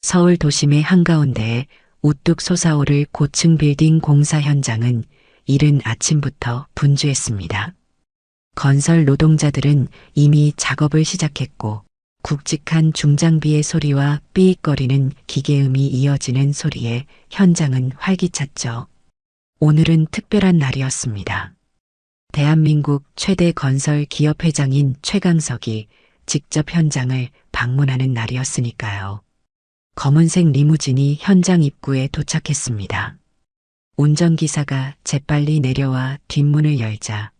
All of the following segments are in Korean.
서울 도심의 한가운데에 우뚝 솟아오를 고층 빌딩 공사 현장은 이른 아침부터 분주했습니다. 건설 노동자들은 이미 작업을 시작했고 굵직한 중장비의 소리와 삐익거리는 기계음이 이어지는 소리에 현장은 활기찼죠. 오늘은 특별한 날이었습니다. 대한민국 최대 건설 기업 회장인 최강석이 직접 현장을 방문하는 날이었으니까요. 검은색 리무진이 현장 입구에 도착했습니다. 운전기사가 재빨리 내려와 뒷문을 열자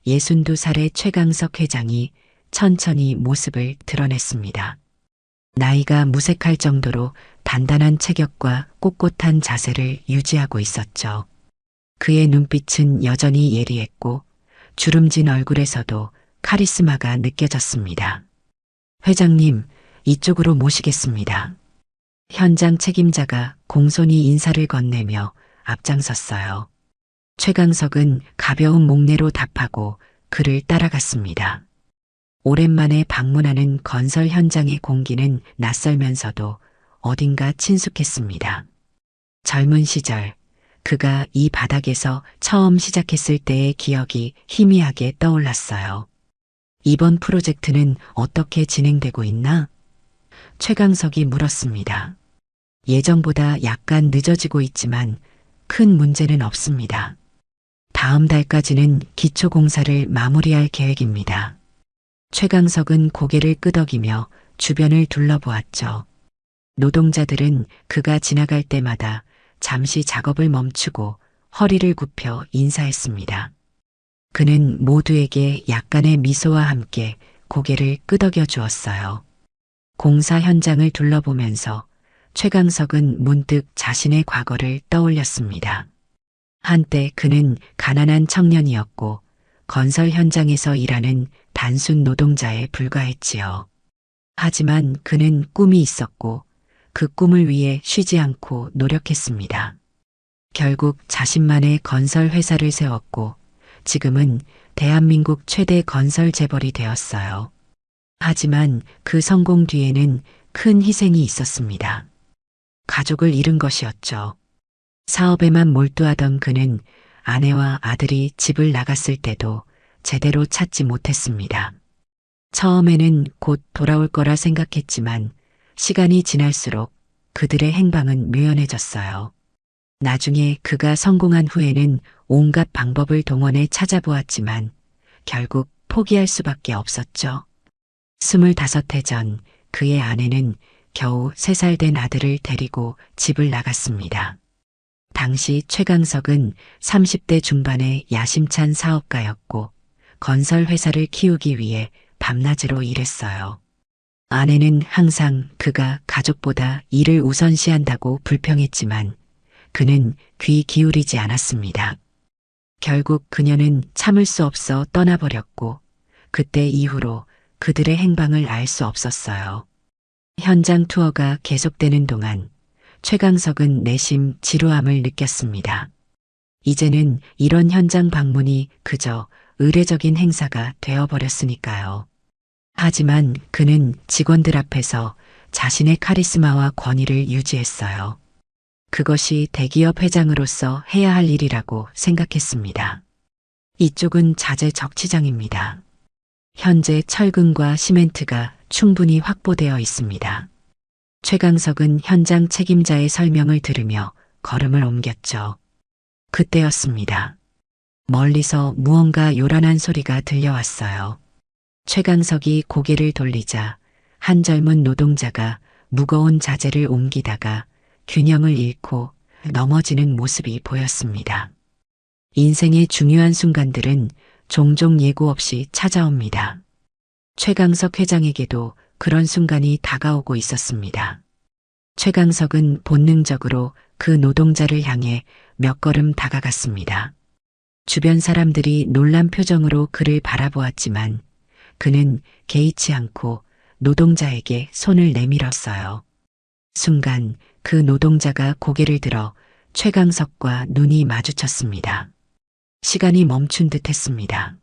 62살의 최강석 회장이 천천히 모습을 드러냈습니다. 나이가 무색할 정도로 단단한 체격과 꼿꼿한 자세를 유지하고 있었죠. 그의 눈빛은 여전히 예리했고 주름진 얼굴에서도 카리스마가 느껴졌습니다. 회장님, 이쪽으로 모시겠습니다. 현장 책임자가 공손히 인사를 건네며 앞장섰어요. 최강석은 가벼운 목례로 답하고 그를 따라갔습니다. 오랜만에 방문하는 건설 현장의 공기는 낯설면서도 어딘가 친숙했습니다. 젊은 시절 그가 이 바닥에서 처음 시작했을 때의 기억이 희미하게 떠올랐어요. 이번 프로젝트는 어떻게 진행되고 있나? 최강석이 물었습니다. 예정보다 약간 늦어지고 있지만 큰 문제는 없습니다. 다음 달까지는 기초공사를 마무리할 계획입니다. 최강석은 고개를 끄덕이며 주변을 둘러보았죠. 노동자들은 그가 지나갈 때마다 잠시 작업을 멈추고 허리를 굽혀 인사했습니다. 그는 모두에게 약간의 미소와 함께 고개를 끄덕여 주었어요. 공사 현장을 둘러보면서 최강석은 문득 자신의 과거를 떠올렸습니다. 한때 그는 가난한 청년이었고 건설 현장에서 일하는 단순 노동자에 불과했지요. 하지만 그는 꿈이 있었고 그 꿈을 위해 쉬지 않고 노력했습니다. 결국 자신만의 건설 회사를 세웠고 지금은 대한민국 최대 건설 재벌이 되었어요. 하지만 그 성공 뒤에는 큰 희생이 있었습니다. 가족을 잃은 것이었죠. 사업에만 몰두하던 그는 아내와 아들이 집을 나갔을 때도 제대로 찾지 못했습니다. 처음에는 곧 돌아올 거라 생각했지만 시간이 지날수록 그들의 행방은 묘연해졌어요. 나중에 그가 성공한 후에는 온갖 방법을 동원해 찾아보았지만 결국 포기할 수밖에 없었죠. 25해 전 그의 아내는 겨우 3살 된 아들을 데리고 집을 나갔습니다. 당시 최강석은 30대 중반의 야심찬 사업가였고 건설 회사를 키우기 위해 밤낮으로 일했어요. 아내는 항상 그가 가족보다 일을 우선시한다고 불평했지만 그는 귀 기울이지 않았습니다. 결국 그녀는 참을 수 없어 떠나버렸고 그때 이후로 그들의 행방을 알 수 없었어요. 현장 투어가 계속되는 동안 최강석은 내심 지루함을 느꼈습니다. 이제는 이런 현장 방문이 그저 의례적인 행사가 되어버렸으니까요. 하지만 그는 직원들 앞에서 자신의 카리스마와 권위를 유지했어요. 그것이 대기업 회장으로서 해야 할 일이라고 생각했습니다. 이쪽은 자재 적치장입니다. 현재 철근과 시멘트가 충분히 확보되어 있습니다. 최강석은 현장 책임자의 설명을 들으며 걸음을 옮겼죠. 그때였습니다. 멀리서 무언가 요란한 소리가 들려왔어요. 최강석이 고개를 돌리자 한 젊은 노동자가 무거운 자재를 옮기다가 균형을 잃고 넘어지는 모습이 보였습니다. 인생의 중요한 순간들은 종종 예고 없이 찾아옵니다. 최강석 회장에게도 그런 순간이 다가오고 있었습니다. 최강석은 본능적으로 그 노동자를 향해 몇 걸음 다가갔습니다. 주변 사람들이 놀란 표정으로 그를 바라보았지만 그는 개의치 않고 노동자에게 손을 내밀었어요. 순간 그 노동자가 고개를 들어 최강석과 눈이 마주쳤습니다. 시간이 멈춘 듯 했습니다.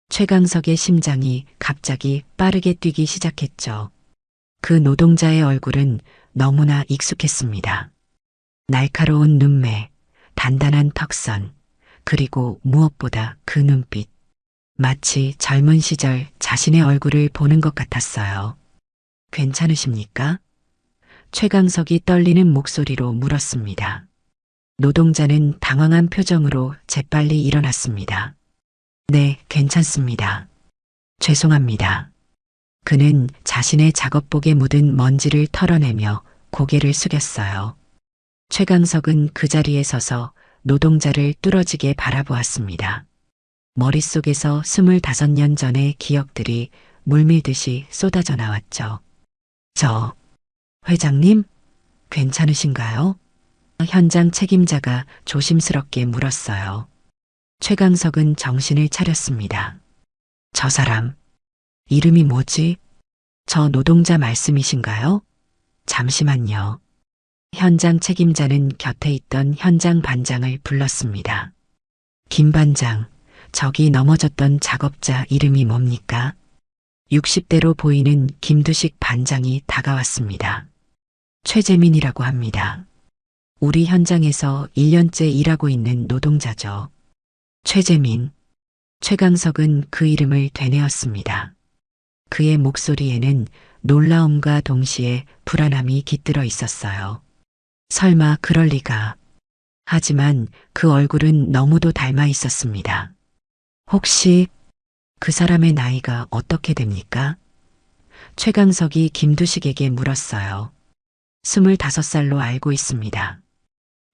최강석의 심장이 갑자기 빠르게 뛰기 시작했죠. 그 노동자의 얼굴은 너무나 익숙했습니다. 날카로운 눈매, 단단한 턱선, 그리고 무엇보다 그 눈빛. 마치 젊은 시절 자신의 얼굴을 보는 것 같았어요. 괜찮으십니까? 최강석이 떨리는 목소리로 물었습니다. 노동자는 당황한 표정으로 재빨리 일어났습니다. 네, 괜찮습니다. 죄송합니다. 그는 자신의 작업복에 묻은 먼지를 털어내며 고개를 숙였어요. 최강석은 그 자리에 서서 노동자를 뚫어지게 바라보았습니다. 머릿속에서 25년 전의 기억들이 물밀듯이 쏟아져 나왔죠. 회장님, 괜찮으신가요? 현장 책임자가 조심스럽게 물었어요. 최강석은 정신을 차렸습니다. 저 사람, 이름이 뭐지? 저 노동자 말씀이신가요? 잠시만요. 현장 책임자는 곁에 있던 현장 반장을 불렀습니다. 김 반장, 저기 넘어졌던 작업자 이름이 뭡니까? 60대로 보이는 김두식 반장이 다가왔습니다. 최재민이라고 합니다. 우리 현장에서 1년째 일하고 있는 노동자죠. 최재민. 최강석은 그 이름을 되뇌었습니다. 그의 목소리에는 놀라움과 동시에 불안함이 깃들어 있었어요. 설마 그럴 리가. 하지만 그 얼굴은 너무도 닮아 있었습니다. 혹시 그 사람의 나이가 어떻게 됩니까? 최강석이 김두식에게 물었어요. 25살로 알고 있습니다.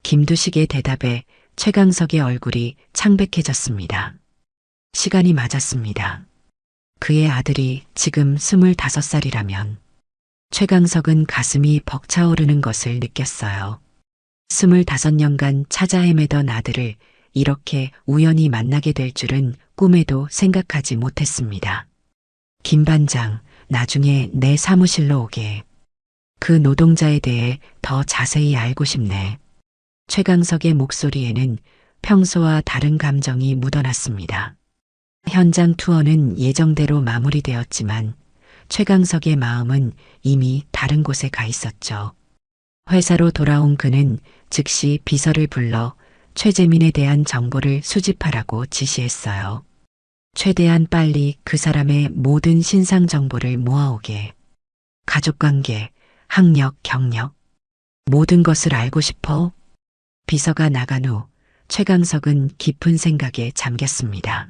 김두식의 대답에 최강석의 얼굴이 창백해졌습니다. 시간이 맞았습니다. 그의 아들이 지금 25살이라면 최강석은 가슴이 벅차오르는 것을 느꼈어요. 25년간 찾아 헤매던 아들을 이렇게 우연히 만나게 될 줄은 꿈에도 생각하지 못했습니다. 김 반장, 나중에 내 사무실로 오게. 그 노동자에 대해 더 자세히 알고 싶네. 최강석의 목소리에는 평소와 다른 감정이 묻어났습니다. 현장 투어는 예정대로 마무리되었지만 최강석의 마음은 이미 다른 곳에 가 있었죠. 회사로 돌아온 그는 즉시 비서를 불러 최재민에 대한 정보를 수집하라고 지시했어요. 최대한 빨리 그 사람의 모든 신상 정보를 모아오게. 가족관계, 학력, 경력, 모든 것을 알고 싶어. 비서가 나간 후 최강석은 깊은 생각에 잠겼습니다.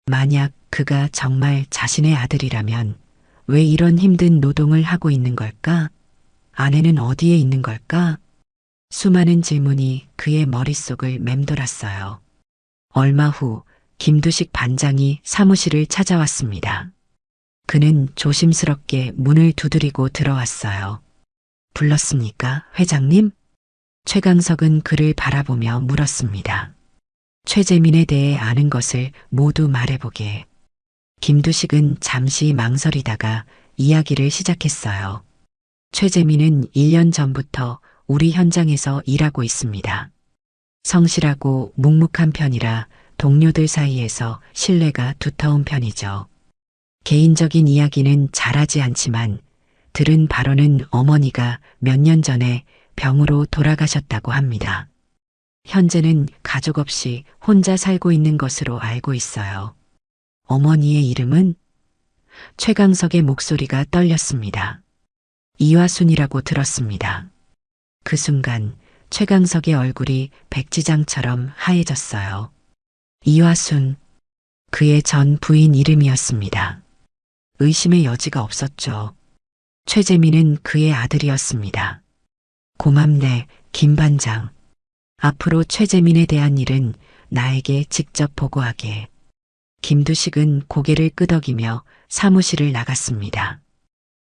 만약 그가 정말 자신의 아들이라면 왜 이런 힘든 노동을 하고 있는 걸까? 아내는 어디에 있는 걸까? 수많은 질문이 그의 머릿속을 맴돌았어요. 얼마 후 김두식 반장이 사무실을 찾아왔습니다. 그는 조심스럽게 문을 두드리고 들어왔어요. 불렀습니까, 회장님? 최강석은 그를 바라보며 물었습니다. 최재민에 대해 아는 것을 모두 말해보게. 김두식은 잠시 망설이다가 이야기를 시작했어요. 최재민은 1년 전부터 우리 현장에서 일하고 있습니다. 성실하고 묵묵한 편이라 동료들 사이에서 신뢰가 두터운 편이죠. 개인적인 이야기는 잘하지 않지만 들은 바로는 어머니가 몇 년 전에 병으로 돌아가셨다고 합니다. 현재는 가족 없이 혼자 살고 있는 것으로 알고 있어요. 어머니의 이름은? 최강석의 목소리가 떨렸습니다. 이화순이라고 들었습니다. 그 순간 최강석의 얼굴이 백지장처럼 하얘졌어요. 이화순, 그의 전 부인 이름이었습니다. 의심의 여지가 없었죠. 최재민은 그의 아들이었습니다. 고맙네, 김 반장. 앞으로 최재민에 대한 일은 나에게 직접 보고하게. 김두식은 고개를 끄덕이며 사무실을 나갔습니다.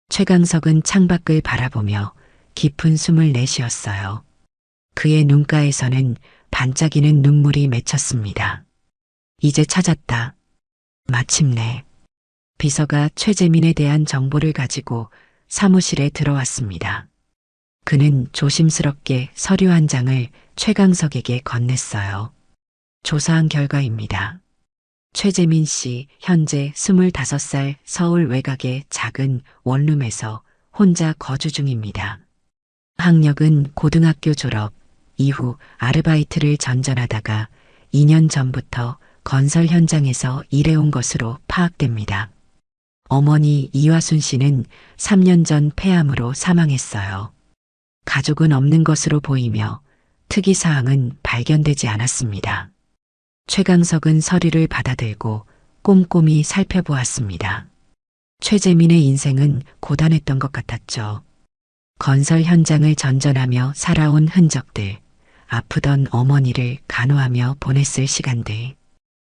최강석은 창밖을 바라보며 깊은 숨을 내쉬었어요. 그의 눈가에서는 반짝이는 눈물이 맺혔습니다. 이제 찾았다. 마침내. 비서가 최재민에 대한 정보를 가지고 사무실에 들어왔습니다. 그는 조심스럽게 서류 한 장을 최강석에게 건넸어요. 조사한 결과입니다. 최재민 씨 현재 25살 서울 외곽의 작은 원룸에서 혼자 거주 중입니다. 학력은 고등학교 졸업 이후 아르바이트를 전전하다가 2년 전부터 건설 현장에서 일해온 것으로 파악됩니다. 어머니 이화순 씨는 3년 전 폐암으로 사망했어요. 가족은 없는 것으로 보이며 특이사항은 발견되지 않았습니다. 최강석은 서류를 받아들고 꼼꼼히 살펴보았습니다. 최재민의 인생은 고단했던 것 같았죠. 건설 현장을 전전하며 살아온 흔적들, 아프던 어머니를 간호하며 보냈을 시간들.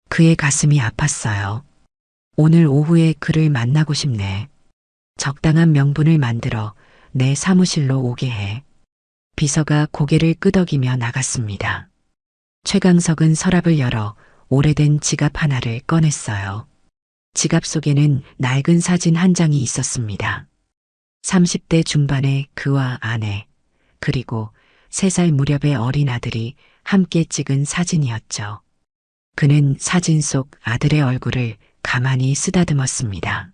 그의 가슴이 아팠어요. 오늘 오후에 그를 만나고 싶네. 적당한 명분을 만들어 내 사무실로 오게 해. 비서가 고개를 끄덕이며 나갔습니다. 최강석은 서랍을 열어 오래된 지갑 하나를 꺼냈어요. 지갑 속에는 낡은 사진 한 장이 있었습니다. 30대 중반의 그와 아내, 그리고 3살 무렵의 어린 아들이 함께 찍은 사진이었죠. 그는 사진 속 아들의 얼굴을 가만히 쓰다듬었습니다.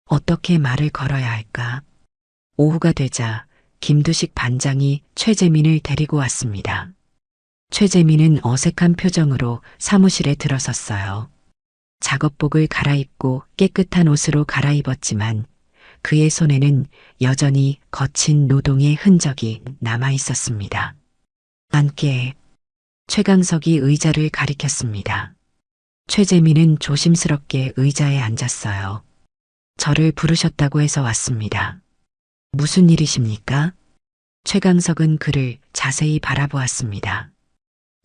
어떻게 말을 걸어야 할까? 오후가 되자 김두식 반장이 최재민을 데리고 왔습니다. 최재민은 어색한 표정으로 사무실에 들어섰어요. 작업복을 갈아입고 깨끗한 옷으로 갈아입었지만 그의 손에는 여전히 거친 노동의 흔적이 남아 있었습니다. 앉게. 최강석이 의자를 가리켰습니다. 최재민은 조심스럽게 의자에 앉았어요. 저를 부르셨다고 해서 왔습니다. 무슨 일이십니까? 최강석은 그를 자세히 바라보았습니다.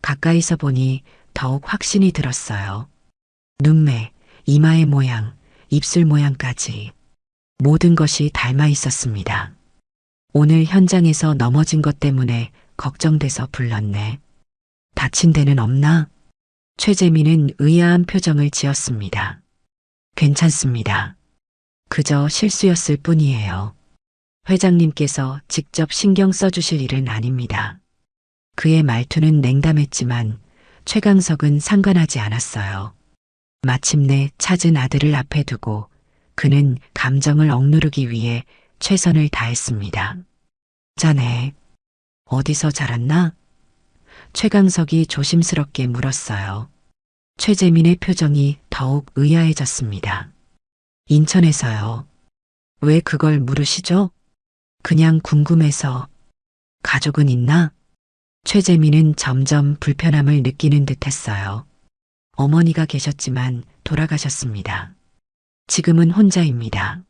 가까이서 보니 더욱 확신이 들었어요. 눈매, 이마의 모양, 입술 모양까지 모든 것이 닮아 있었습니다. 오늘 현장에서 넘어진 것 때문에 걱정돼서 불렀네. 다친 데는 없나? 최재민은 의아한 표정을 지었습니다. 괜찮습니다. 그저 실수였을 뿐이에요. 회장님께서 직접 신경 써주실 일은 아닙니다. 그의 말투는 냉담했지만 최강석은 상관하지 않았어요. 마침내 찾은 아들을 앞에 두고 그는 감정을 억누르기 위해 최선을 다했습니다. 자네, 어디서 자랐나? 최강석이 조심스럽게 물었어요. 최재민의 표정이 더욱 의아해졌습니다. 인천에서요. 왜 그걸 물으시죠? 그냥 궁금해서. 가족은 있나? 최재민은 점점 불편함을 느끼는 듯 했어요. 어머니가 계셨지만 돌아가셨습니다. 지금은 혼자입니다.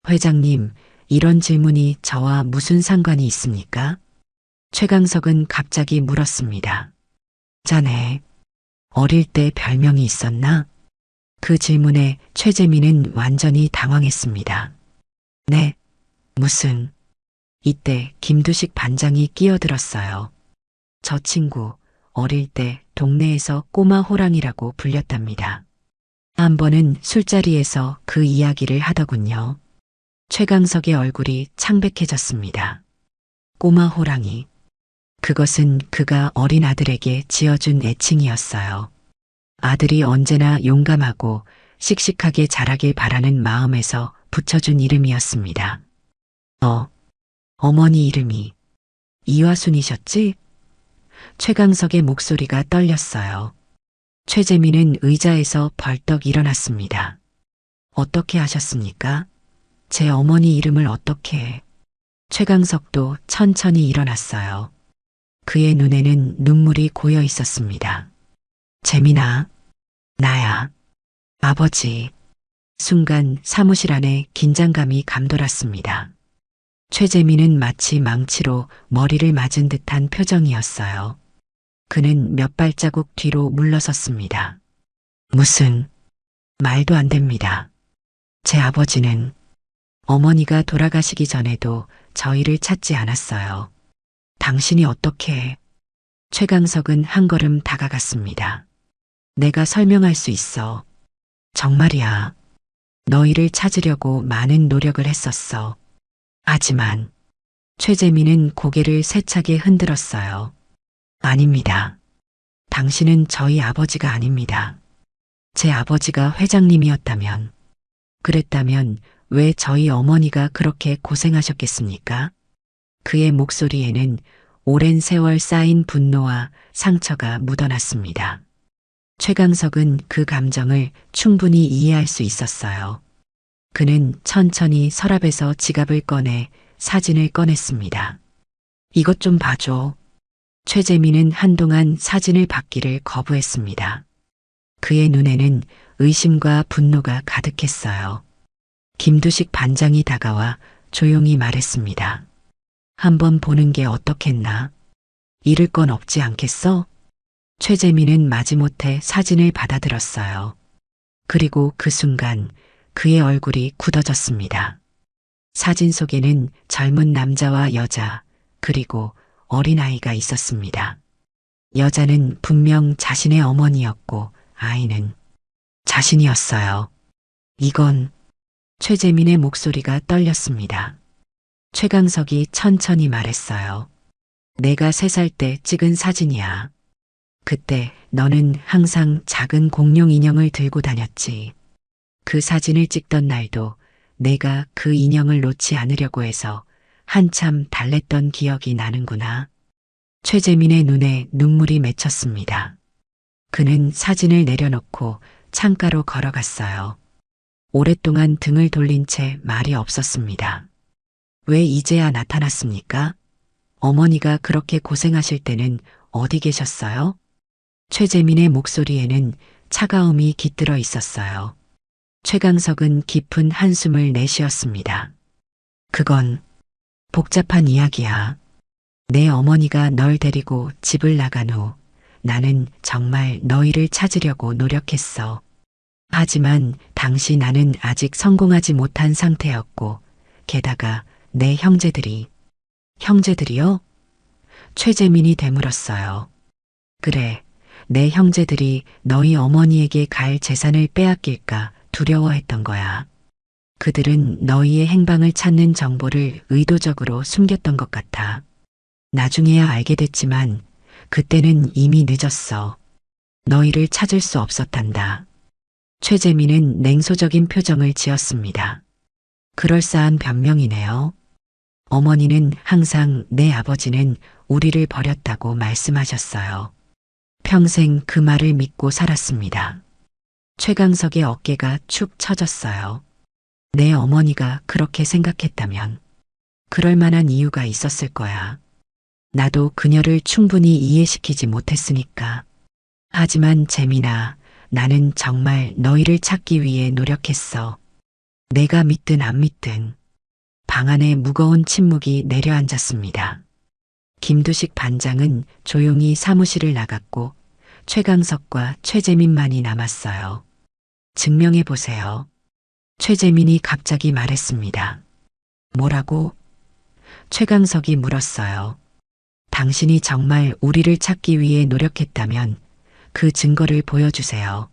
회장님, 이런 질문이 저와 무슨 상관이 있습니까? 최강석은 갑자기 물었습니다. 자네, 어릴 때 별명이 있었나? 그 질문에 최재민은 완전히 당황했습니다. 네, 무슨? 이때 김두식 반장이 끼어들었어요. 저 친구, 어릴 때 동네에서 꼬마 호랑이라고 불렸답니다. 한 번은 술자리에서 그 이야기를 하더군요. 최강석의 얼굴이 창백해졌습니다. 꼬마 호랑이. 그것은 그가 어린 아들에게 지어준 애칭이었어요. 아들이 언제나 용감하고 씩씩하게 자라길 바라는 마음에서 붙여준 이름이었습니다. 어머니 이름이 이화순이셨지? 최강석의 목소리가 떨렸어요. 최재민은 의자에서 벌떡 일어났습니다. 어떻게 하셨습니까? 제 어머니 이름을 어떻게? 최강석도 천천히 일어났어요. 그의 눈에는 눈물이 고여 있었습니다. 재민아, 나야. 아버지. 순간 사무실 안에 긴장감이 감돌았습니다. 최재민은 마치 망치로 머리를 맞은 듯한 표정이었어요. 그는 몇 발자국 뒤로 물러섰습니다. 무슨 말도 안 됩니다. 제 아버지는 어머니가 돌아가시기 전에도 저희를 찾지 않았어요. 당신이 어떻게? 최강석은 한 걸음 다가갔습니다. 내가 설명할 수 있어. 정말이야. 너희를 찾으려고 많은 노력을 했었어. 하지만 최재민은 고개를 세차게 흔들었어요. 아닙니다. 당신은 저희 아버지가 아닙니다. 제 아버지가 회장님이었다면, 그랬다면 왜 저희 어머니가 그렇게 고생하셨겠습니까? 그의 목소리에는 오랜 세월 쌓인 분노와 상처가 묻어났습니다. 최강석은 그 감정을 충분히 이해할 수 있었어요. 그는 천천히 서랍에서 지갑을 꺼내 사진을 꺼냈습니다. 이것 좀 봐줘. 최재민은 한동안 사진을 받기를 거부했습니다. 그의 눈에는 의심과 분노가 가득했어요. 김두식 반장이 다가와 조용히 말했습니다. 한번 보는 게 어떻겠나? 잃을 건 없지 않겠어? 최재민은 마지못해 사진을 받아들었어요. 그리고 그 순간 그의 얼굴이 굳어졌습니다. 사진 속에는 젊은 남자와 여자, 그리고 어린아이가 있었습니다. 여자는 분명 자신의 어머니였고 아이는 자신이었어요. 이건 최재민의 목소리가 떨렸습니다. 최강석이 천천히 말했어요. 내가 3살 때 찍은 사진이야. 그때 너는 항상 작은 공룡 인형을 들고 다녔지. 그 사진을 찍던 날도 내가 그 인형을 놓지 않으려고 해서 한참 달랬던 기억이 나는구나. 최재민의 눈에 눈물이 맺혔습니다. 그는 사진을 내려놓고 창가로 걸어갔어요. 오랫동안 등을 돌린 채 말이 없었습니다. 왜 이제야 나타났습니까? 어머니가 그렇게 고생하실 때는 어디 계셨어요? 최재민의 목소리에는 차가움이 깃들어 있었어요. 최강석은 깊은 한숨을 내쉬었습니다. 그건 복잡한 이야기야. 내 어머니가 널 데리고 집을 나간 후 나는 정말 너희를 찾으려고 노력했어. 하지만 당시 나는 아직 성공하지 못한 상태였고, 게다가 내 형제들이요? 최재민이 되물었어요. 그래, 내 형제들이 너희 어머니에게 갈 재산을 빼앗길까 두려워했던 거야. 그들은 너희의 행방을 찾는 정보를 의도적으로 숨겼던 것 같아. 나중에야 알게 됐지만 그때는 이미 늦었어. 너희를 찾을 수 없었단다. 최재민은 냉소적인 표정을 지었습니다. 그럴싸한 변명이네요. 어머니는 항상 내 아버지는 우리를 버렸다고 말씀하셨어요. 평생 그 말을 믿고 살았습니다. 최강석의 어깨가 축 처졌어요. 내 어머니가 그렇게 생각했다면 그럴 만한 이유가 있었을 거야. 나도 그녀를 충분히 이해시키지 못했으니까. 하지만 재민아, 나는 정말 너희를 찾기 위해 노력했어. 내가 믿든 안 믿든. 방 안에 무거운 침묵이 내려앉았습니다. 김두식 반장은 조용히 사무실을 나갔고 최강석과 최재민만이 남았어요. 증명해 보세요. 최재민이 갑자기 말했습니다. 뭐라고? 최강석이 물었어요. 당신이 정말 우리를 찾기 위해 노력했다면 그 증거를 보여주세요.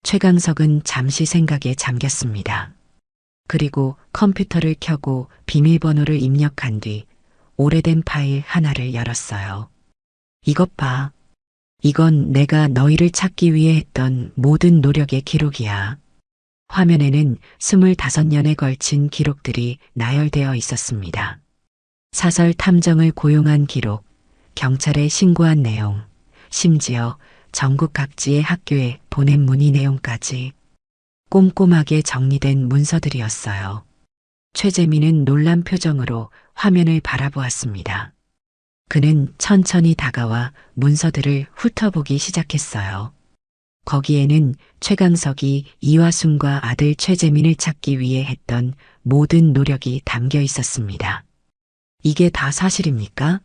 최강석은 잠시 생각에 잠겼습니다. 그리고 컴퓨터를 켜고 비밀번호를 입력한 뒤 오래된 파일 하나를 열었어요. 이것 봐. 이건 내가 너희를 찾기 위해 했던 모든 노력의 기록이야. 화면에는 25년에 걸친 기록들이 나열되어 있었습니다. 사설 탐정을 고용한 기록, 경찰에 신고한 내용, 심지어 전국 각지의 학교에 보낸 문의 내용까지 꼼꼼하게 정리된 문서들이었어요. 최재민은 놀란 표정으로 화면을 바라보았습니다. 그는 천천히 다가와 문서들을 훑어보기 시작했어요. 거기에는 최강석이 이화순과 아들 최재민을 찾기 위해 했던 모든 노력이 담겨 있었습니다. 이게 다 사실입니까?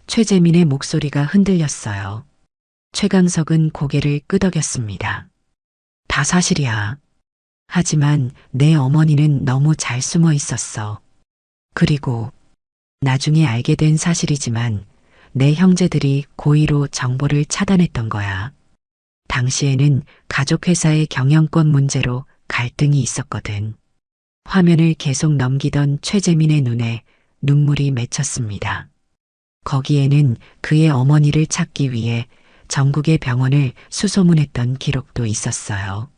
최재민의 목소리가 흔들렸어요. 최강석은 고개를 끄덕였습니다. 다 사실이야. 하지만 내 어머니는 너무 잘 숨어 있었어. 그리고 나중에 알게 된 사실이지만 내 형제들이 고의로 정보를 차단했던 거야. 당시에는 가족회사의 경영권 문제로 갈등이 있었거든. 화면을 계속 넘기던 최재민의 눈에 눈물이 맺혔습니다. 거기에는 그의 어머니를 찾기 위해 전국의 병원을 수소문했던 기록도 있었어요.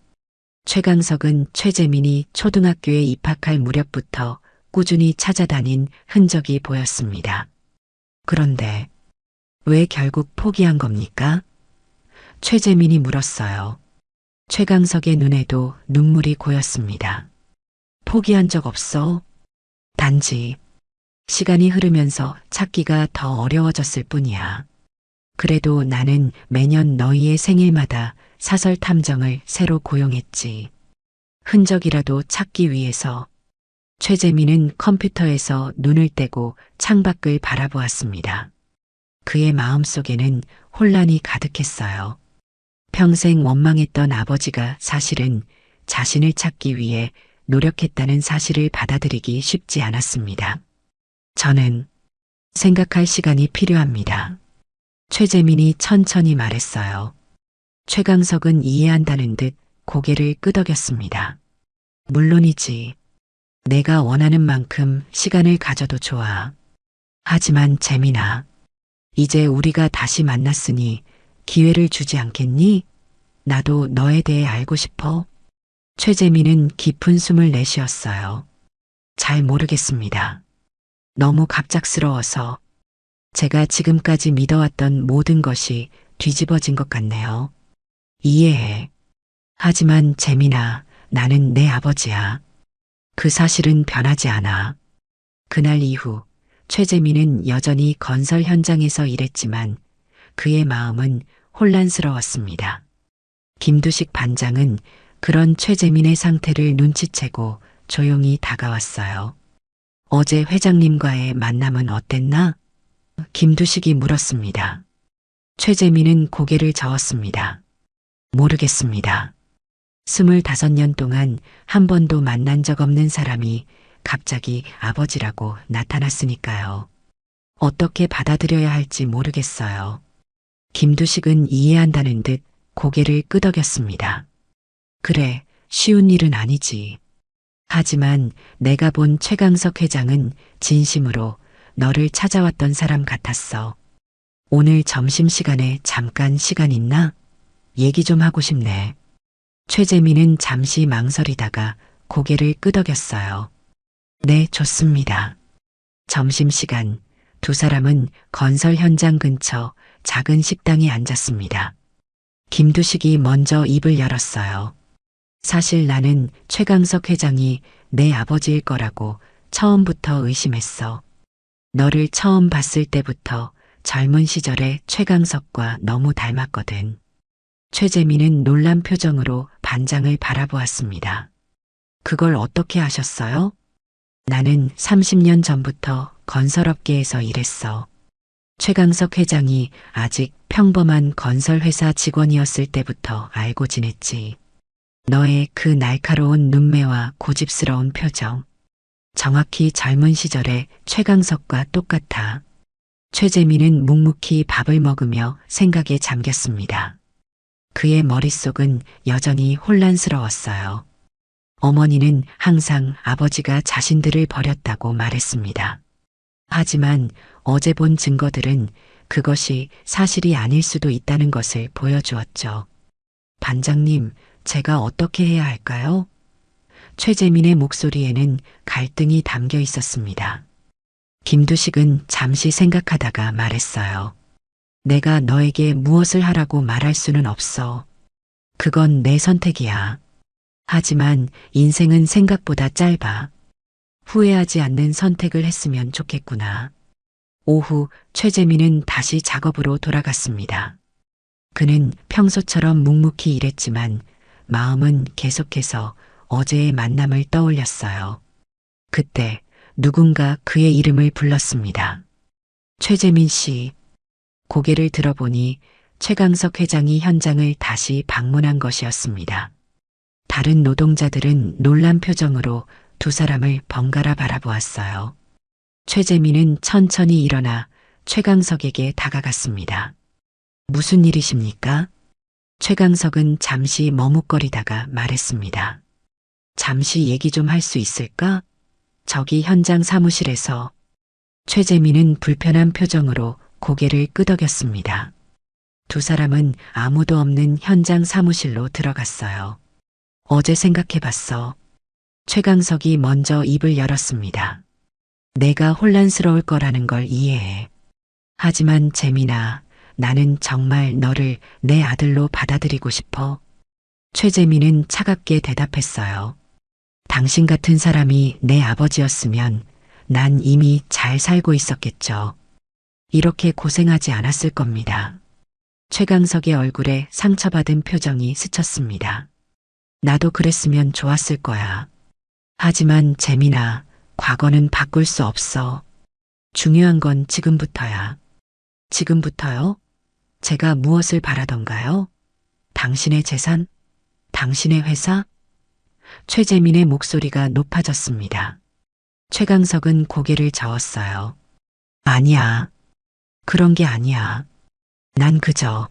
최강석은 최재민이 초등학교에 입학할 무렵부터 꾸준히 찾아다닌 흔적이 보였습니다. 그런데 왜 결국 포기한 겁니까? 최재민이 물었어요. 최강석의 눈에도 눈물이 고였습니다. 포기한 적 없어. 단지 시간이 흐르면서 찾기가 더 어려워졌을 뿐이야. 그래도 나는 매년 너희의 생일마다 사설 탐정을 새로 고용했지. 흔적이라도 찾기 위해서. 최재민은 컴퓨터에서 눈을 떼고 창밖을 바라보았습니다. 그의 마음속에는 혼란이 가득했어요. 평생 원망했던 아버지가 사실은 자신을 찾기 위해 노력했다는 사실을 받아들이기 쉽지 않았습니다. 저는 생각할 시간이 필요합니다. 최재민이 천천히 말했어요. 최강석은 이해한다는 듯 고개를 끄덕였습니다. 물론이지. 내가 원하는 만큼 시간을 가져도 좋아. 하지만 재민아, 이제 우리가 다시 만났으니 기회를 주지 않겠니? 나도 너에 대해 알고 싶어. 최재민은 깊은 숨을 내쉬었어요. 잘 모르겠습니다. 너무 갑작스러워서 제가 지금까지 믿어왔던 모든 것이 뒤집어진 것 같네요. 이해해. 하지만 재민아, 나는 내 아버지야. 그 사실은 변하지 않아. 그날 이후 최재민은 여전히 건설 현장에서 일했지만 그의 마음은 혼란스러웠습니다. 김두식 반장은 그런 최재민의 상태를 눈치채고 조용히 다가왔어요. 어제 회장님과의 만남은 어땠나? 김두식이 물었습니다. 최재민은 고개를 저었습니다. 모르겠습니다. 25년 동안 한 번도 만난 적 없는 사람이 갑자기 아버지라고 나타났으니까요. 어떻게 받아들여야 할지 모르겠어요. 김두식은 이해한다는 듯 고개를 끄덕였습니다. 그래, 쉬운 일은 아니지. 하지만 내가 본 최강석 회장은 진심으로 너를 찾아왔던 사람 같았어. 오늘 점심시간에 잠깐 시간 있나? 얘기 좀 하고 싶네. 최재민은 잠시 망설이다가 고개를 끄덕였어요. 네, 좋습니다. 점심시간 두 사람은 건설 현장 근처 작은 식당에 앉았습니다. 김두식이 먼저 입을 열었어요. 사실 나는 최강석 회장이 내 아버지일 거라고 처음부터 의심했어. 너를 처음 봤을 때부터 젊은 시절의 최강석과 너무 닮았거든. 최재민은 놀란 표정으로 반장을 바라보았습니다. 그걸 어떻게 아셨어요? 나는 30년 전부터 건설업계에서 일했어. 최강석 회장이 아직 평범한 건설회사 직원이었을 때부터 알고 지냈지. 너의 그 날카로운 눈매와 고집스러운 표정. 정확히 젊은 시절의 최강석과 똑같아. 최재민은 묵묵히 밥을 먹으며 생각에 잠겼습니다. 그의 머릿속은 여전히 혼란스러웠어요. 어머니는 항상 아버지가 자신들을 버렸다고 말했습니다. 하지만 어제 본 증거들은 그것이 사실이 아닐 수도 있다는 것을 보여주었죠. 반장님, 제가 어떻게 해야 할까요? 최재민의 목소리에는 갈등이 담겨 있었습니다. 김두식은 잠시 생각하다가 말했어요. 내가 너에게 무엇을 하라고 말할 수는 없어. 그건 내 선택이야. 하지만 인생은 생각보다 짧아. 후회하지 않는 선택을 했으면 좋겠구나. 오후 최재민은 다시 작업으로 돌아갔습니다. 그는 평소처럼 묵묵히 일했지만 마음은 계속해서 어제의 만남을 떠올렸어요. 그때 누군가 그의 이름을 불렀습니다. 최재민 씨. 고개를 들어보니 최강석 회장이 현장을 다시 방문한 것이었습니다. 다른 노동자들은 놀란 표정으로 두 사람을 번갈아 바라보았어요. 최재민은 천천히 일어나 최강석에게 다가갔습니다. 무슨 일이십니까? 최강석은 잠시 머뭇거리다가 말했습니다. 잠시 얘기 좀 할 수 있을까? 저기 현장 사무실에서. 최재민은 불편한 표정으로 고개를 끄덕였습니다. 두 사람은 아무도 없는 현장 사무실로 들어갔어요. 어제 생각해봤어. 최강석이 먼저 입을 열었습니다. 내가 혼란스러울 거라는 걸 이해해. 하지만 재민아, 나는 정말 너를 내 아들로 받아들이고 싶어. 최재민은 차갑게 대답했어요. 당신 같은 사람이 내 아버지였으면 난 이미 잘 살고 있었겠죠. 이렇게 고생하지 않았을 겁니다. 최강석의 얼굴에 상처받은 표정이 스쳤습니다. 나도 그랬으면 좋았을 거야. 하지만 재민아, 과거는 바꿀 수 없어. 중요한 건 지금부터야. 지금부터요? 제가 무엇을 바라던가요? 당신의 재산? 당신의 회사? 최재민의 목소리가 높아졌습니다. 최강석은 고개를 저었어요. 아니야. 그런 게 아니야. 난 그저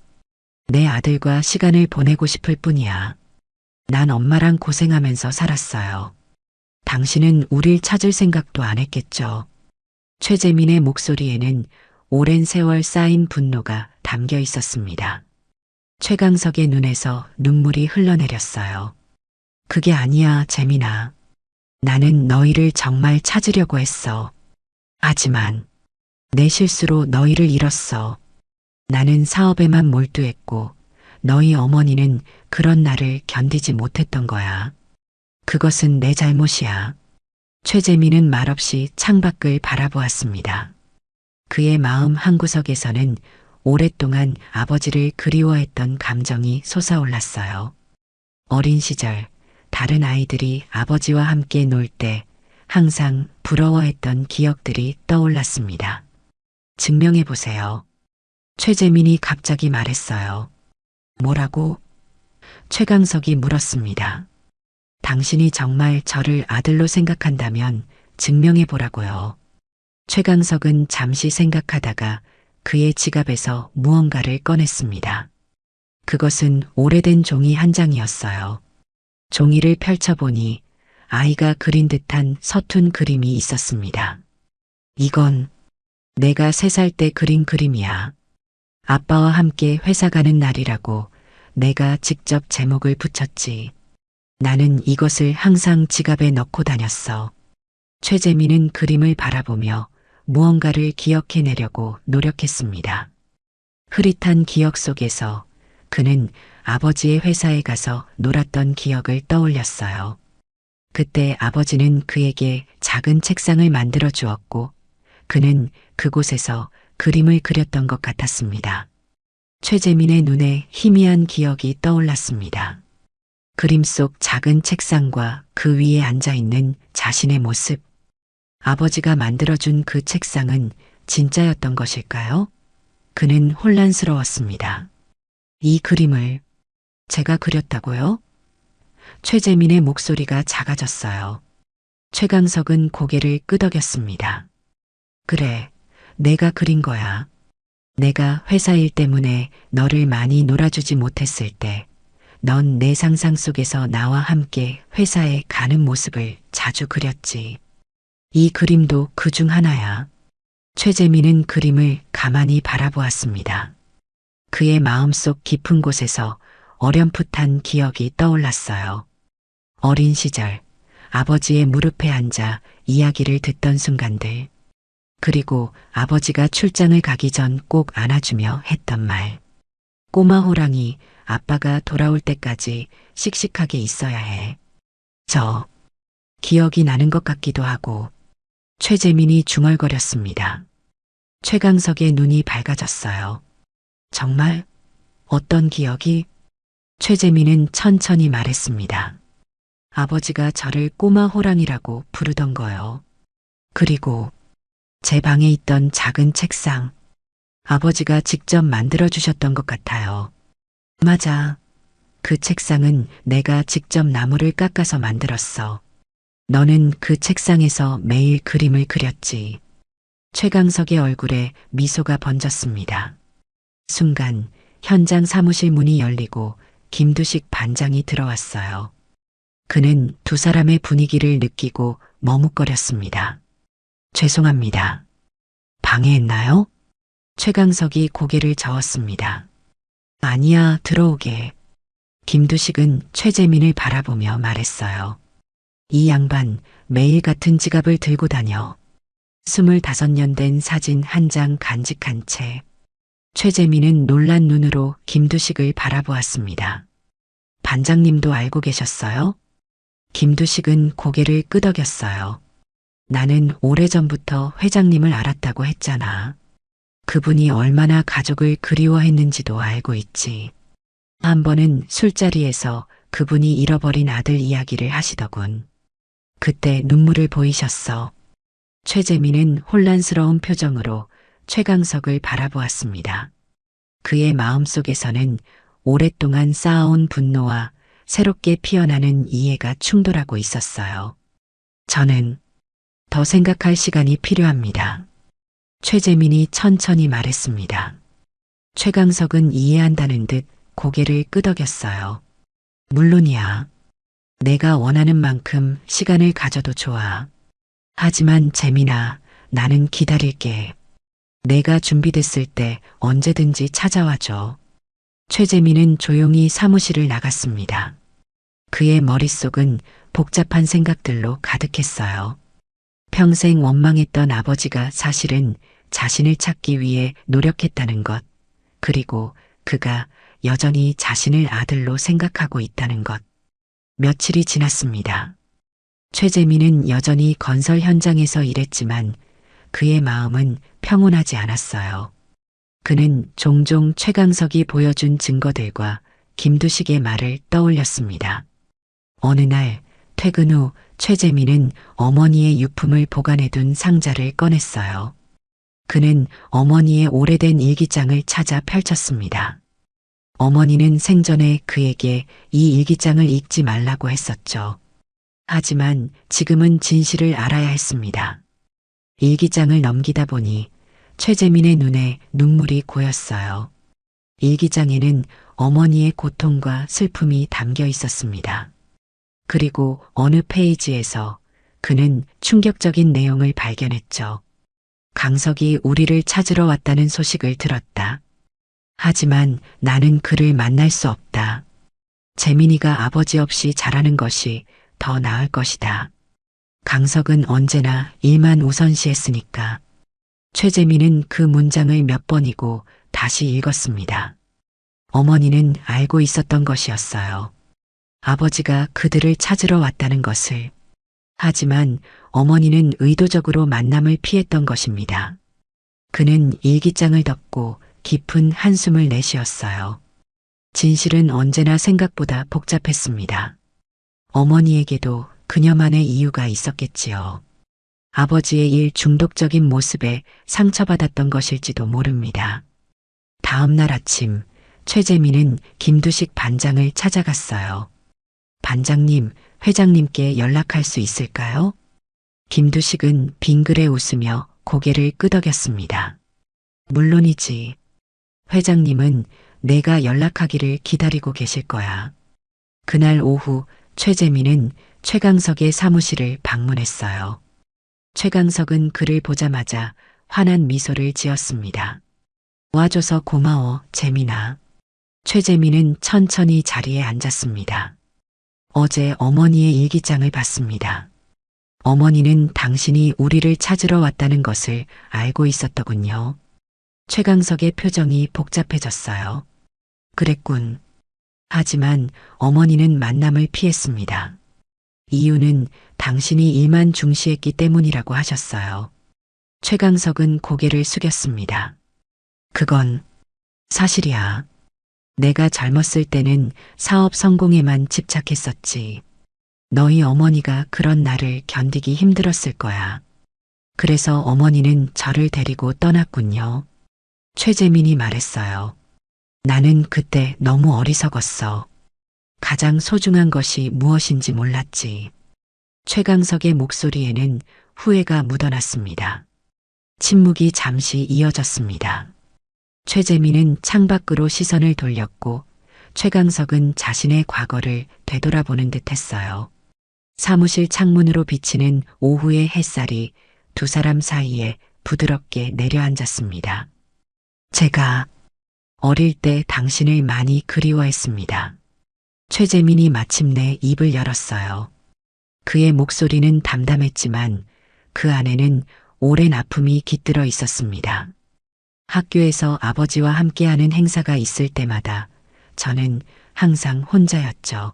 내 아들과 시간을 보내고 싶을 뿐이야. 난 엄마랑 고생하면서 살았어요. 당신은 우릴 찾을 생각도 안 했겠죠. 최재민의 목소리에는 오랜 세월 쌓인 분노가 담겨 있었습니다. 최강석의 눈에서 눈물이 흘러내렸어요. 그게 아니야, 재민아. 나는 너희를 정말 찾으려고 했어. 하지만 내 실수로 너희를 잃었어. 나는 사업에만 몰두했고 너희 어머니는 그런 나를 견디지 못했던 거야. 그것은 내 잘못이야. 최재민은 말없이 창밖을 바라보았습니다. 그의 마음 한구석에서는 오랫동안 아버지를 그리워했던 감정이 솟아올랐어요. 어린 시절 다른 아이들이 아버지와 함께 놀 때 항상 부러워했던 기억들이 떠올랐습니다. 증명해보세요. 최재민이 갑자기 말했어요. 뭐라고? 최강석이 물었습니다. 당신이 정말 저를 아들로 생각한다면 증명해보라고요. 최강석은 잠시 생각하다가 그의 지갑에서 무언가를 꺼냈습니다. 그것은 오래된 종이 한 장이었어요. 종이를 펼쳐보니 아이가 그린 듯한 서툰 그림이 있었습니다. 이건 내가 3살 때 그린 그림이야. 아빠와 함께 회사 가는 날이라고 내가 직접 제목을 붙였지. 나는 이것을 항상 지갑에 넣고 다녔어. 최재민은 그림을 바라보며 무언가를 기억해내려고 노력했습니다. 흐릿한 기억 속에서 그는 아버지의 회사에 가서 놀았던 기억을 떠올렸어요. 그때 아버지는 그에게 작은 책상을 만들어 주었고 그는 그곳에서 그림을 그렸던 것 같았습니다. 최재민의 눈에 희미한 기억이 떠올랐습니다. 그림 속 작은 책상과 그 위에 앉아있는 자신의 모습. 아버지가 만들어준 그 책상은 진짜였던 것일까요? 그는 혼란스러웠습니다. 이 그림을 제가 그렸다고요? 최재민의 목소리가 작아졌어요. 최강석은 고개를 끄덕였습니다. 그래, 내가 그린 거야. 내가 회사 일 때문에 너를 많이 놀아주지 못했을 때, 넌 내 상상 속에서 나와 함께 회사에 가는 모습을 자주 그렸지. 이 그림도 그 중 하나야. 최재민은 그림을 가만히 바라보았습니다. 그의 마음속 깊은 곳에서 어렴풋한 기억이 떠올랐어요. 어린 시절 아버지의 무릎에 앉아 이야기를 듣던 순간들. 그리고 아버지가 출장을 가기 전 꼭 안아주며 했던 말. 꼬마 호랑이, 아빠가 돌아올 때까지 씩씩하게 있어야 해. 기억이 나는 것 같기도 하고. 최재민이 중얼거렸습니다. 최강석의 눈이 밝아졌어요. 정말? 어떤 기억이? 최재민은 천천히 말했습니다. 아버지가 저를 꼬마 호랑이라고 부르던 거요. 그리고 제 방에 있던 작은 책상. 아버지가 직접 만들어주셨던 것 같아요. 맞아. 그 책상은 내가 직접 나무를 깎아서 만들었어. 너는 그 책상에서 매일 그림을 그렸지. 최강석의 얼굴에 미소가 번졌습니다. 순간 현장 사무실 문이 열리고 김두식 반장이 들어왔어요. 그는 두 사람의 분위기를 느끼고 머뭇거렸습니다. 죄송합니다. 방해했나요? 최강석이 고개를 저었습니다. 아니야, 들어오게. 김두식은 최재민을 바라보며 말했어요. 이 양반 매일 같은 지갑을 들고 다녀. 25년 된 사진 한 장 간직한 채. 최재민은 놀란 눈으로 김두식을 바라보았습니다. 반장님도 알고 계셨어요? 김두식은 고개를 끄덕였어요. 나는 오래전부터 회장님을 알았다고 했잖아. 그분이 얼마나 가족을 그리워했는지도 알고 있지. 한 번은 술자리에서 그분이 잃어버린 아들 이야기를 하시더군. 그때 눈물을 보이셨어. 최재민은 혼란스러운 표정으로 최강석을 바라보았습니다. 그의 마음속에서는 오랫동안 쌓아온 분노와 새롭게 피어나는 이해가 충돌하고 있었어요. 저는 더 생각할 시간이 필요합니다. 최재민이 천천히 말했습니다. 최강석은 이해한다는 듯 고개를 끄덕였어요. 물론이야. 내가 원하는 만큼 시간을 가져도 좋아. 하지만 재민아, 나는 기다릴게. 내가 준비됐을 때 언제든지 찾아와줘. 최재민은 조용히 사무실을 나갔습니다. 그의 머릿속은 복잡한 생각들로 가득했어요. 평생 원망했던 아버지가 사실은 자신을 찾기 위해 노력했다는 것, 그리고 그가 여전히 자신을 아들로 생각하고 있다는 것. 며칠이 지났습니다. 최재민은 여전히 건설 현장에서 일했지만 그의 마음은 평온하지 않았어요. 그는 종종 최강석이 보여준 증거들과 김두식의 말을 떠올렸습니다. 어느 날 퇴근 후 최재민은 어머니의 유품을 보관해둔 상자를 꺼냈어요. 그는 어머니의 오래된 일기장을 찾아 펼쳤습니다. 어머니는 생전에 그에게 이 일기장을 읽지 말라고 했었죠. 하지만 지금은 진실을 알아야 했습니다. 일기장을 넘기다 보니 최재민의 눈에 눈물이 고였어요. 일기장에는 어머니의 고통과 슬픔이 담겨 있었습니다. 그리고 어느 페이지에서 그는 충격적인 내용을 발견했죠. 강석이 우리를 찾으러 왔다는 소식을 들었다. 하지만 나는 그를 만날 수 없다. 재민이가 아버지 없이 자라는 것이 더 나을 것이다. 강석은 언제나 일만 우선시했으니까. 최재민은 그 문장을 몇 번이고 다시 읽었습니다. 어머니는 알고 있었던 것이었어요. 아버지가 그들을 찾으러 왔다는 것을. 하지만 어머니는 의도적으로 만남을 피했던 것입니다. 그는 일기장을 덮고 깊은 한숨을 내쉬었어요. 진실은 언제나 생각보다 복잡했습니다. 어머니에게도 그녀만의 이유가 있었겠지요. 아버지의 일 중독적인 모습에 상처받았던 것일지도 모릅니다. 다음 날 아침, 최재민은 김두식 반장을 찾아갔어요. 반장님, 회장님께 연락할 수 있을까요? 김두식은 빙그레 웃으며 고개를 끄덕였습니다. 물론이지. 회장님은 내가 연락하기를 기다리고 계실 거야. 그날 오후 최재민은 최강석의 사무실을 방문했어요. 최강석은 그를 보자마자 환한 미소를 지었습니다. 와줘서 고마워, 재민아. 최재민은 천천히 자리에 앉았습니다. 어제 어머니의 일기장을 봤습니다. 어머니는 당신이 우리를 찾으러 왔다는 것을 알고 있었더군요. 최강석의 표정이 복잡해졌어요. 그랬군. 하지만 어머니는 만남을 피했습니다. 이유는 당신이 일만 중시했기 때문이라고 하셨어요. 최강석은 고개를 숙였습니다. 그건 사실이야. 내가 젊었을 때는 사업 성공에만 집착했었지. 너희 어머니가 그런 나를 견디기 힘들었을 거야. 그래서 어머니는 저를 데리고 떠났군요. 최재민이 말했어요. 나는 그때 너무 어리석었어. 가장 소중한 것이 무엇인지 몰랐지. 최강석의 목소리에는 후회가 묻어났습니다. 침묵이 잠시 이어졌습니다. 최재민은 창밖으로 시선을 돌렸고 최강석은 자신의 과거를 되돌아보는 듯 했어요. 사무실 창문으로 비치는 오후의 햇살이 두 사람 사이에 부드럽게 내려앉았습니다. 제가 어릴 때 당신을 많이 그리워했습니다. 최재민이 마침내 입을 열었어요. 그의 목소리는 담담했지만 그 안에는 오랜 아픔이 깃들어 있었습니다. 학교에서 아버지와 함께하는 행사가 있을 때마다 저는 항상 혼자였죠.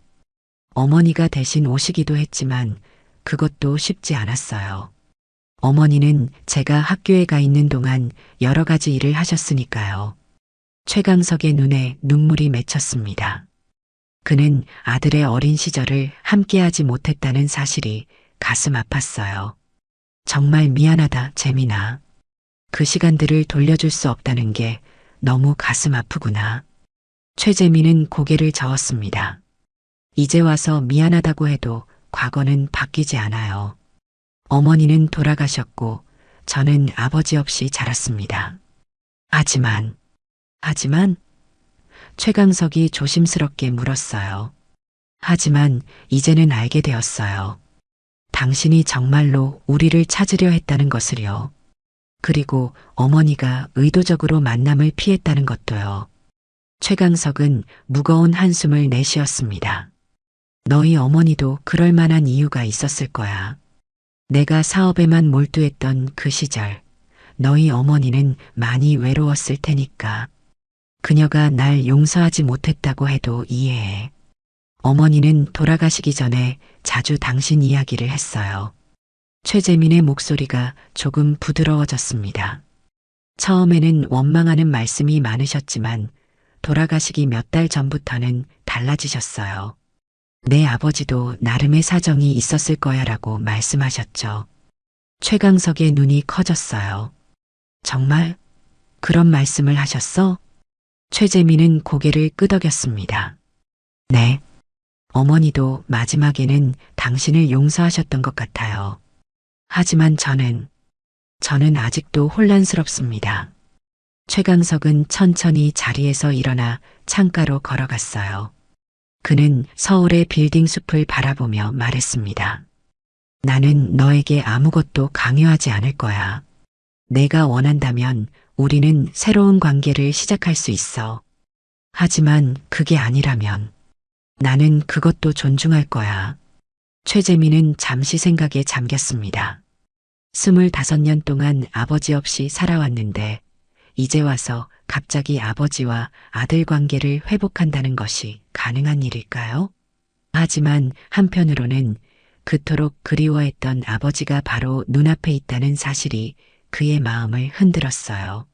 어머니가 대신 오시기도 했지만 그것도 쉽지 않았어요. 어머니는 제가 학교에 가 있는 동안 여러 가지 일을 하셨으니까요. 최강석의 눈에 눈물이 맺혔습니다. 그는 아들의 어린 시절을 함께하지 못했다는 사실이 가슴 아팠어요. 정말 미안하다, 재민아. 그 시간들을 돌려줄 수 없다는 게 너무 가슴 아프구나. 최재민은 고개를 저었습니다. 이제 와서 미안하다고 해도 과거는 바뀌지 않아요. 어머니는 돌아가셨고 저는 아버지 없이 자랐습니다. 하지만 최강석이 조심스럽게 물었어요. 하지만 이제는 알게 되었어요. 당신이 정말로 우리를 찾으려 했다는 것을요. 그리고 어머니가 의도적으로 만남을 피했다는 것도요. 최강석은 무거운 한숨을 내쉬었습니다. 너희 어머니도 그럴 만한 이유가 있었을 거야. 내가 사업에만 몰두했던 그 시절, 너희 어머니는 많이 외로웠을 테니까. 그녀가 날 용서하지 못했다고 해도 이해해. 어머니는 돌아가시기 전에 자주 당신 이야기를 했어요. 최재민의 목소리가 조금 부드러워졌습니다. 처음에는 원망하는 말씀이 많으셨지만 돌아가시기 몇 달 전부터는 달라지셨어요. 내 아버지도 나름의 사정이 있었을 거야라고 말씀하셨죠. 최강석의 눈이 커졌어요. 정말 그런 말씀을 하셨어? 최재민은 고개를 끄덕였습니다. 네. 어머니도 마지막에는 당신을 용서하셨던 것 같아요. 하지만 저는 아직도 혼란스럽습니다. 최강석은 천천히 자리에서 일어나 창가로 걸어갔어요. 그는 서울의 빌딩 숲을 바라보며 말했습니다. 나는 너에게 아무것도 강요하지 않을 거야. 내가 원한다면 우리는 새로운 관계를 시작할 수 있어. 하지만 그게 아니라면 나는 그것도 존중할 거야. 최재민은 잠시 생각에 잠겼습니다. 25년 동안 아버지 없이 살아왔는데 이제 와서 갑자기 아버지와 아들 관계를 회복한다는 것이 가능한 일일까요? 하지만 한편으로는 그토록 그리워했던 아버지가 바로 눈앞에 있다는 사실이 그의 마음을 흔들었어요.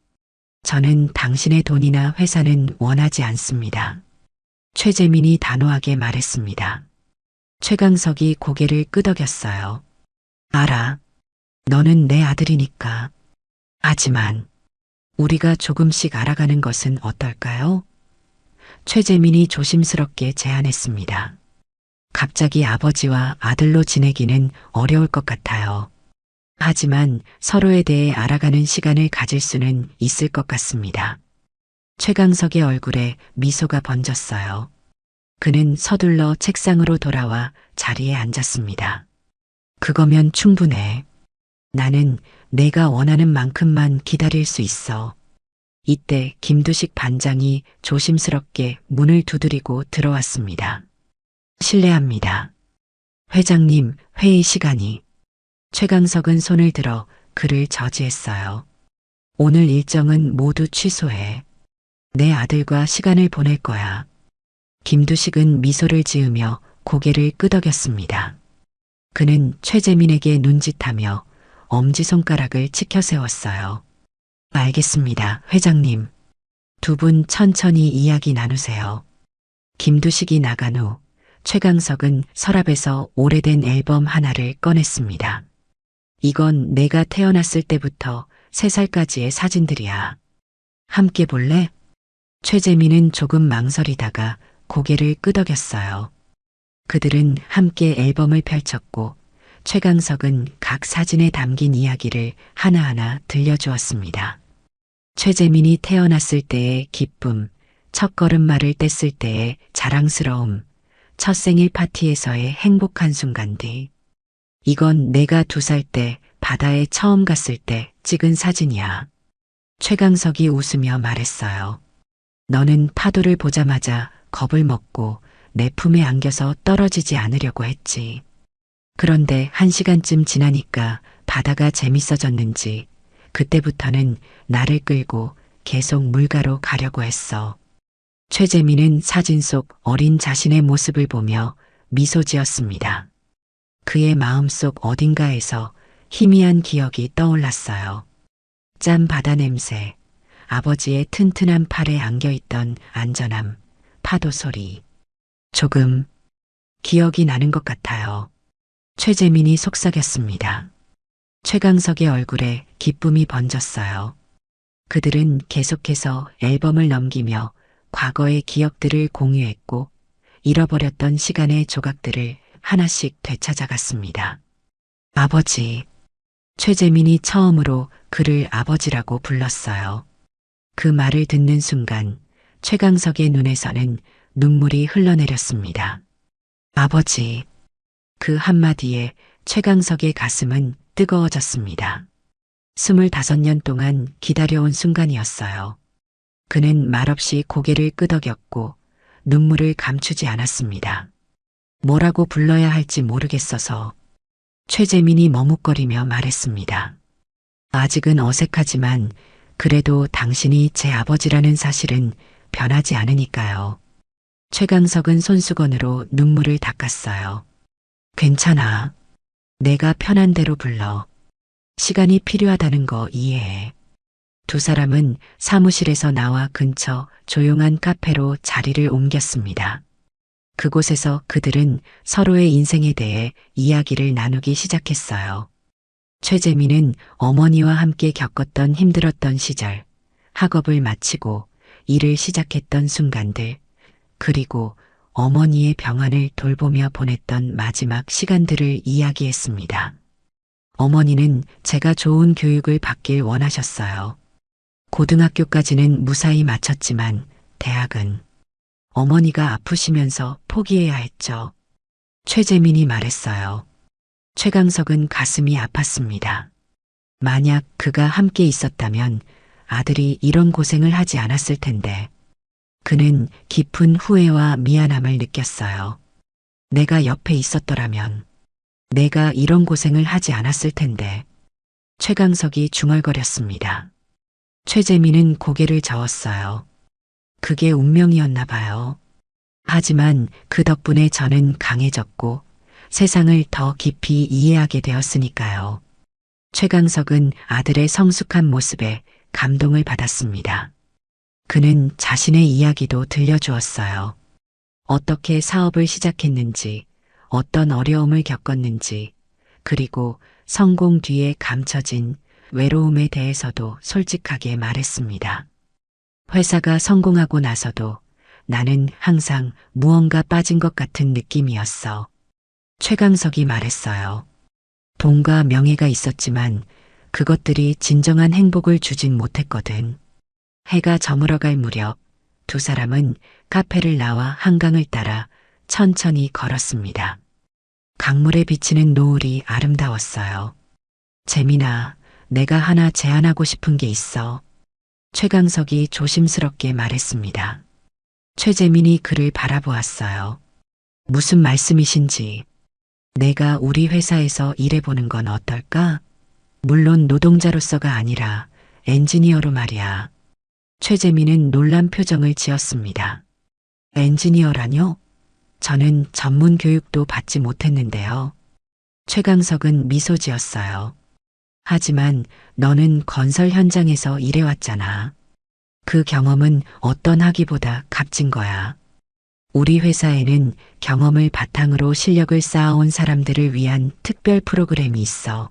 저는 당신의 돈이나 회사는 원하지 않습니다. 최재민이 단호하게 말했습니다. 최강석이 고개를 끄덕였어요. 알아. 너는 내 아들이니까. 하지만 우리가 조금씩 알아가는 것은 어떨까요? 최재민이 조심스럽게 제안했습니다. 갑자기 아버지와 아들로 지내기는 어려울 것 같아요. 하지만 서로에 대해 알아가는 시간을 가질 수는 있을 것 같습니다. 최강석의 얼굴에 미소가 번졌어요. 그는 서둘러 책상으로 돌아와 자리에 앉았습니다. 그거면 충분해. 나는 내가 원하는 만큼만 기다릴 수 있어. 이때 김두식 반장이 조심스럽게 문을 두드리고 들어왔습니다. 실례합니다. 회장님, 회의 시간이. 최강석은 손을 들어 그를 저지했어요. 오늘 일정은 모두 취소해. 내 아들과 시간을 보낼 거야. 김두식은 미소를 지으며 고개를 끄덕였습니다. 그는 최재민에게 눈짓하며 엄지손가락을 치켜 세웠어요. 알겠습니다, 회장님. 두 분 천천히 이야기 나누세요. 김두식이 나간 후 최강석은 서랍에서 오래된 앨범 하나를 꺼냈습니다. 이건 내가 태어났을 때부터 3살까지의 사진들이야. 함께 볼래? 최재민은 조금 망설이다가 고개를 끄덕였어요. 그들은 함께 앨범을 펼쳤고 최강석은 각 사진에 담긴 이야기를 하나하나 들려주었습니다. 최재민이 태어났을 때의 기쁨, 첫 걸음마를 뗐을 때의 자랑스러움, 첫 생일 파티에서의 행복한 순간들. 이건 내가 2살 때 바다에 처음 갔을 때 찍은 사진이야. 최강석이 웃으며 말했어요. 너는 파도를 보자마자 겁을 먹고 내 품에 안겨서 떨어지지 않으려고 했지. 그런데 1시간쯤 지나니까 바다가 재밌어졌는지 그때부터는 나를 끌고 계속 물가로 가려고 했어. 최재민은 사진 속 어린 자신의 모습을 보며 미소 지었습니다. 그의 마음속 어딘가에서 희미한 기억이 떠올랐어요. 짠 바다 냄새, 아버지의 튼튼한 팔에 안겨있던 안전함, 파도 소리. 조금 기억이 나는 것 같아요. 최재민이 속삭였습니다. 최강석의 얼굴에 기쁨이 번졌어요. 그들은 계속해서 앨범을 넘기며 과거의 기억들을 공유했고 잃어버렸던 시간의 조각들을 하나씩 되찾아갔습니다. 아버지. 최재민이 처음으로 그를 아버지라고 불렀어요. 그 말을 듣는 순간 최강석의 눈에서는 눈물이 흘러내렸습니다. 아버지. 그 한마디에 최강석의 가슴은 뜨거워졌습니다. 25년 동안 기다려온 순간이었어요. 그는 말없이 고개를 끄덕였고 눈물을 감추지 않았습니다. 뭐라고 불러야 할지 모르겠어서 최재민이 머뭇거리며 말했습니다. 아직은 어색하지만 그래도 당신이 제 아버지라는 사실은 변하지 않으니까요. 최강석은 손수건으로 눈물을 닦았어요. 괜찮아. 내가 편한 대로 불러. 시간이 필요하다는 거 이해해. 두 사람은 사무실에서 나와 근처 조용한 카페로 자리를 옮겼습니다. 그곳에서 그들은 서로의 인생에 대해 이야기를 나누기 시작했어요. 최재민은 어머니와 함께 겪었던 힘들었던 시절, 학업을 마치고 일을 시작했던 순간들, 그리고 어머니의 병환을 돌보며 보냈던 마지막 시간들을 이야기했습니다. 어머니는 제가 좋은 교육을 받길 원하셨어요. 고등학교까지는 무사히 마쳤지만 대학은 어머니가 아프시면서 포기해야 했죠. 최재민이 말했어요. 최강석은 가슴이 아팠습니다. 만약 그가 함께 있었다면 아들이 이런 고생을 하지 않았을 텐데. 그는 깊은 후회와 미안함을 느꼈어요. 내가 옆에 있었더라면 내가 이런 고생을 하지 않았을 텐데. 최강석이 중얼거렸습니다. 최재민은 고개를 저었어요. 그게 운명이었나 봐요. 하지만 그 덕분에 저는 강해졌고 세상을 더 깊이 이해하게 되었으니까요. 최강석은 아들의 성숙한 모습에 감동을 받았습니다. 그는 자신의 이야기도 들려주었어요. 어떻게 사업을 시작했는지, 어떤 어려움을 겪었는지, 그리고 성공 뒤에 감춰진 외로움에 대해서도 솔직하게 말했습니다. 회사가 성공하고 나서도 나는 항상 무언가 빠진 것 같은 느낌이었어. 최강석이 말했어요. 돈과 명예가 있었지만 그것들이 진정한 행복을 주진 못했거든. 해가 저물어갈 무렵 두 사람은 카페를 나와 한강을 따라 천천히 걸었습니다. 강물에 비치는 노을이 아름다웠어요. 재민아, 내가 하나 제안하고 싶은 게 있어. 최강석이 조심스럽게 말했습니다. 최재민이 그를 바라보았어요. 무슨 말씀이신지. 내가 우리 회사에서 일해보는 건 어떨까? 물론 노동자로서가 아니라 엔지니어로 말이야. 최재민은 놀란 표정을 지었습니다. 엔지니어라뇨? 저는 전문 교육도 받지 못했는데요. 최강석은 미소 지었어요. 하지만 너는 건설 현장에서 일해왔잖아. 그 경험은 어떤 학위보다 값진 거야. 우리 회사에는 경험을 바탕으로 실력을 쌓아온 사람들을 위한 특별 프로그램이 있어.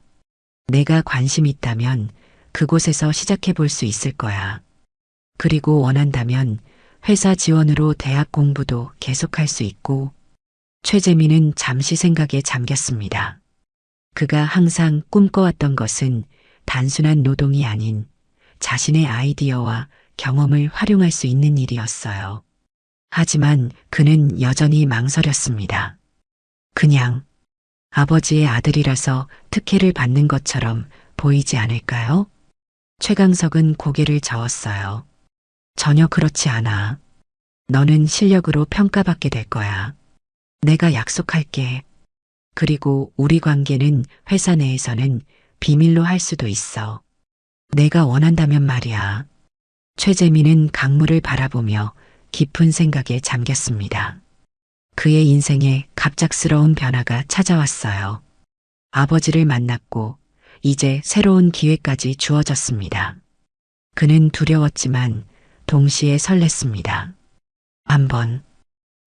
내가 관심 있다면 그곳에서 시작해 볼 수 있을 거야. 그리고 원한다면 회사 지원으로 대학 공부도 계속할 수 있고. 최재민은 잠시 생각에 잠겼습니다. 그가 항상 꿈꿔왔던 것은 단순한 노동이 아닌 자신의 아이디어와 경험을 활용할 수 있는 일이었어요. 하지만 그는 여전히 망설였습니다. 그냥 아버지의 아들이라서 특혜를 받는 것처럼 보이지 않을까요? 최강석은 고개를 저었어요. 전혀 그렇지 않아. 너는 실력으로 평가받게 될 거야. 내가 약속할게. 그리고 우리 관계는 회사 내에서는 비밀로 할 수도 있어. 내가 원한다면 말이야. 최재민은 강물을 바라보며 깊은 생각에 잠겼습니다. 그의 인생에 갑작스러운 변화가 찾아왔어요. 아버지를 만났고 이제 새로운 기회까지 주어졌습니다. 그는 두려웠지만 동시에 설렜습니다. 한번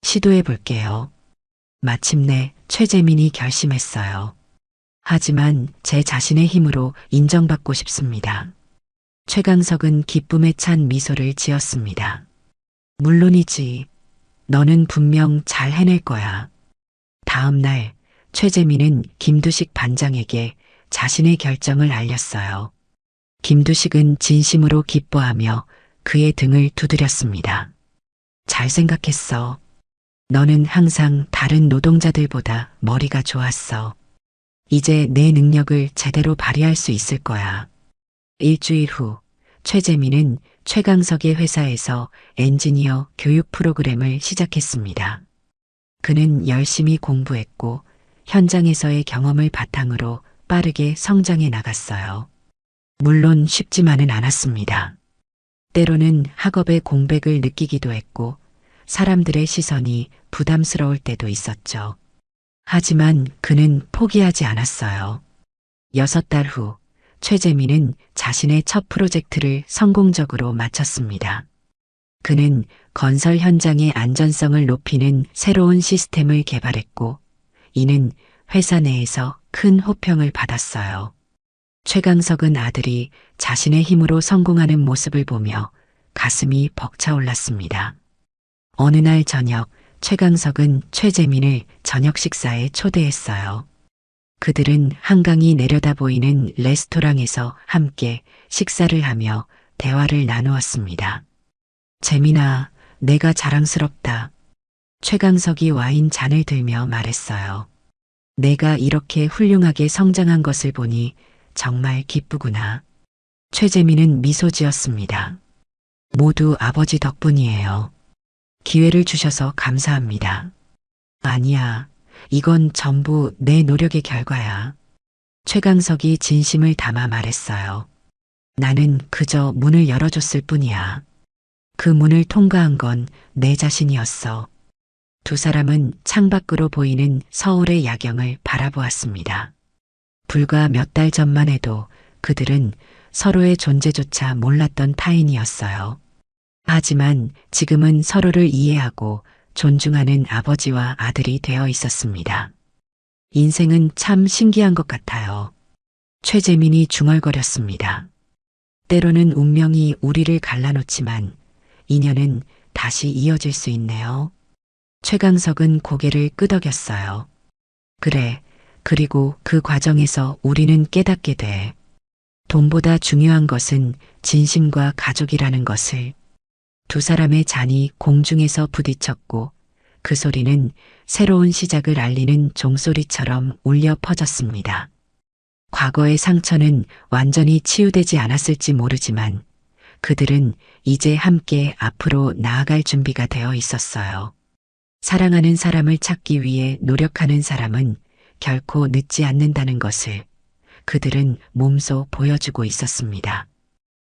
시도해 볼게요. 마침내 최재민이 결심했어요. 하지만 제 자신의 힘으로 인정받고 싶습니다. 최강석은 기쁨에 찬 미소를 지었습니다. 물론이지. 너는 분명 잘 해낼 거야. 다음 날 최재민은 김두식 반장에게 자신의 결정을 알렸어요. 김두식은 진심으로 기뻐하며 그의 등을 두드렸습니다. 잘 생각했어. 너는 항상 다른 노동자들보다 머리가 좋았어. 이제 내 능력을 제대로 발휘할 수 있을 거야. 일주일 후 최재민은 최강석의 회사에서 엔지니어 교육 프로그램을 시작했습니다. 그는 열심히 공부했고 현장에서의 경험을 바탕으로 빠르게 성장해 나갔어요. 물론 쉽지만은 않았습니다. 때로는 학업의 공백을 느끼기도 했고 사람들의 시선이 부담스러울 때도 있었죠. 하지만 그는 포기하지 않았어요. 6달 후 최재민은 자신의 첫 프로젝트를 성공적으로 마쳤습니다. 그는 건설 현장의 안전성을 높이는 새로운 시스템을 개발했고 이는 회사 내에서 큰 호평을 받았어요. 최강석은 아들이 자신의 힘으로 성공하는 모습을 보며 가슴이 벅차올랐습니다. 어느 날 저녁 최강석은 최재민을 저녁 식사에 초대했어요. 그들은 한강이 내려다 보이는 레스토랑에서 함께 식사를 하며 대화를 나누었습니다. 재민아, 내가 자랑스럽다. 최강석이 와인 잔을 들며 말했어요. 내가 이렇게 훌륭하게 성장한 것을 보니 정말 기쁘구나. 최재민은 미소 지었습니다. 모두 아버지 덕분이에요. 기회를 주셔서 감사합니다. 아니야, 이건 전부 내 노력의 결과야. 최강석이 진심을 담아 말했어요. 나는 그저 문을 열어줬을 뿐이야. 그 문을 통과한 건 내 자신이었어. 두 사람은 창밖으로 보이는 서울의 야경을 바라보았습니다. 불과 몇 달 전만 해도 그들은 서로의 존재조차 몰랐던 타인이었어요. 하지만 지금은 서로를 이해하고 존중하는 아버지와 아들이 되어 있었습니다. 인생은 참 신기한 것 같아요. 최재민이 중얼거렸습니다. 때로는 운명이 우리를 갈라놓지만 인연은 다시 이어질 수 있네요. 최강석은 고개를 끄덕였어요. 그래, 그리고 그 과정에서 우리는 깨닫게 돼. 돈보다 중요한 것은 진심과 가족이라는 것을. 두 사람의 잔이 공중에서 부딪혔고 그 소리는 새로운 시작을 알리는 종소리처럼 울려 퍼졌습니다. 과거의 상처는 완전히 치유되지 않았을지 모르지만 그들은 이제 함께 앞으로 나아갈 준비가 되어 있었어요. 사랑하는 사람을 찾기 위해 노력하는 사람은 결코 늦지 않는다는 것을 그들은 몸소 보여주고 있었습니다.